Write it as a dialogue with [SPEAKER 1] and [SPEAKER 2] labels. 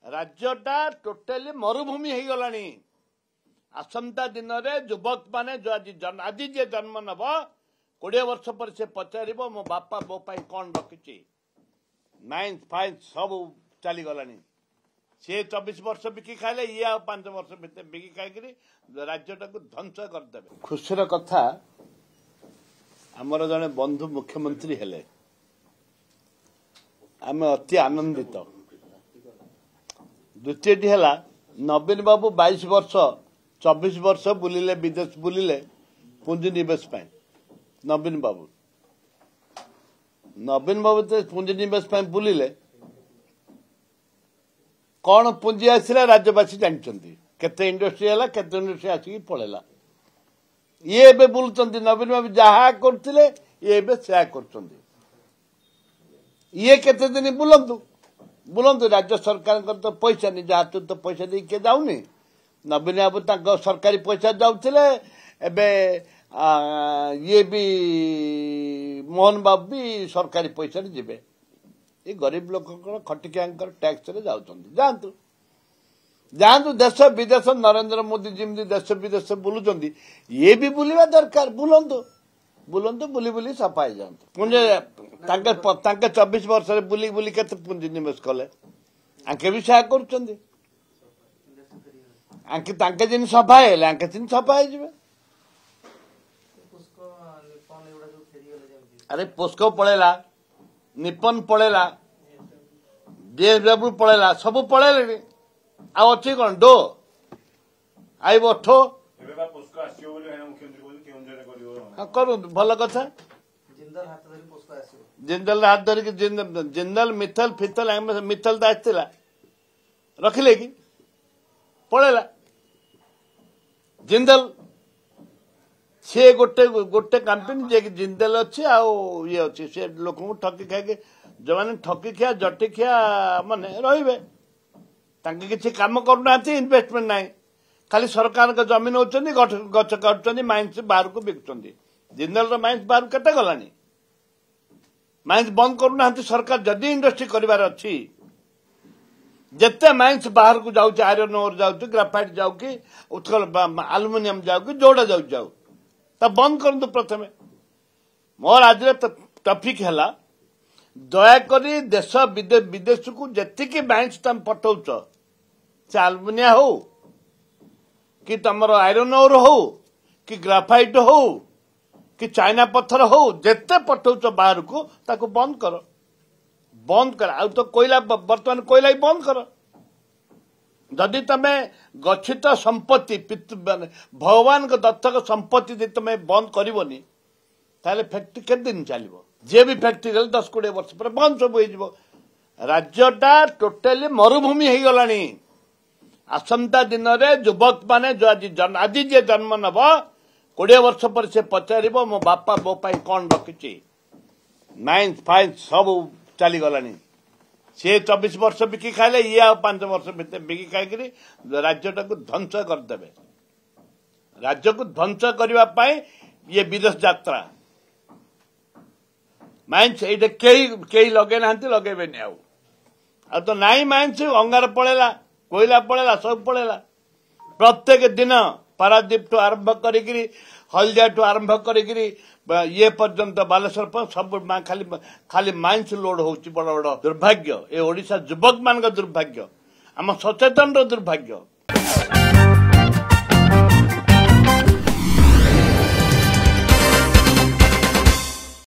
[SPEAKER 1] राज्यटा totally मरुभूमि हो गलानी। आसंता दिन में युवक माने आज जे जन्म नब 20 वर्ष पर से पचार मो बापा मो कौन रखी माइंस फाइंस सब चली गलानी। सी 24 वर्ष बिकी खाइले ये आ 5 वर्ष भितर बिकी खाई राज्यटा को ध्वंस करदे। खुशीर कथा आमर जने बंधु मुख्यमंत्री हेले आम अति आनंदित। द्वितीयटी है नवीन बाबू 22 वर्ष 24 वर्ष बुलिले विदेश बुलिले पुंजी निवेश नवीन बाबू तो पुंजी निवेश बुलिले कौन पुंजी आसला राज्यवासी जानते केते इंडस्ट्री है केते इंडस्ट्री आसिक पड़ेगा। ये एबे बुलुचंती नवीन बाबू जहा करथिले ये एबे सेया करचंती। ये केते दिन बुलंतु बुलंतु राज्य सरकार तो पैसा निज हाथ तो पैसा दे के जाऊनी। नवीन बाबू तक सरकारी पैसा जाउथिले एबे ये भी मोहन बाबू भी सरकारी पैसा जीवे। ये गरीब लोक खटिकिया टैक्स रे जाउछंती। जानतु जानतु देश विदेश नरेंद्र मोदी जिमती देश विदेश बुलुचंती ये भी बुलवा दरकार। बुलंतु बुलंतु बुली बुली सफाई जातु पुंजे 24 वर्ष बुली बुली के पुंजी निवेश कले आंके भी सहाय कर आंके जिन सफा है आंके जिन सफा है। अरे पोस्को पड़ेला निपन पड़ेला डीएसडब्ल्यू पड़ेला सब पड़ेले आ अच्छी कौन डो आई बठो करू भल कथा। जिंदल हाथ धरिक जिंदल मिथल फिथल मिथल आसला रखिले कि पड़ेला जिंदल सी गोटे गोटे कंपनी जे जिंदल अच्छी ये अच्छी से लोक ठकी खाई जो मैंने ठकी खिया जटी खिया माने रे कि कम करना इन्वेस्टमेंट ना खाली सरकार का जमीन होती गच काटुच्च माइंस बाहर को बिकुंट। जिंदल माइंस बाहर केते गलानी माइंस बंद करूना सरकार जदि इंडस्ट्री करिवार अच्छी जेते माइंस बाहर को जाऊँ आयरन ओर जाऊँ ग्राफाइट जाऊ कि उत्कल आलुमिनियम जाऊ कि जोड़ा जाऊ तब बंद करतु। प्रथम मोर आज टॉपिक है दयाकोरी देश विदेश को जी माइंस तुम पठाउच से आलुमिनिया हो कि तुमर आयरन ओर हो कि ग्राफाइट हो कि चाइना पत्थर हो जेते पठाउच बाहर को ताको बंद कर आ तो कोयला बर्तमान कोयला बंद कर। जदि तमे गच्छित संपत्ति भगवान को दत्तक संपत्ति तुम बंद करबनी ताले फैक्ट्री के दिन चलो जे भी फैक्ट्री 10-20 वर्ष पर बंद सब हो। राज्यटा टोटाली मरुभूमि हो गलानी। आसंता दिन में युवक माने आज जे जन्म नब 20 वर्ष पर से पचार मो बापा मो कौन रखी माइंस फाइंस सब चली गलानी। सी 24 वर्ष बिकी खाइले ये आ 5 वर्ष भितर बिकी खाई राज्यटा को ध्वंस करदे। राज्य को ध्वंस करने ये विदेश यात्रा माइंस ये कई लगे ना लगेबे आ तो नाई माइंस अंगार पड़ेला कोयला पड़ेला सब पड़ेला। प्रत्येक दिन पारादीप टू आरंभ करी हल्दिया टू आरंभ करी ये पर्यंत बालेश्वर सब खाली खाली माइंस लोड हो बड़ बड़ दुर्भाग्य। ये ओडिशा युवक मान दुर्भाग्य आम सचेतन दुर्भाग्य।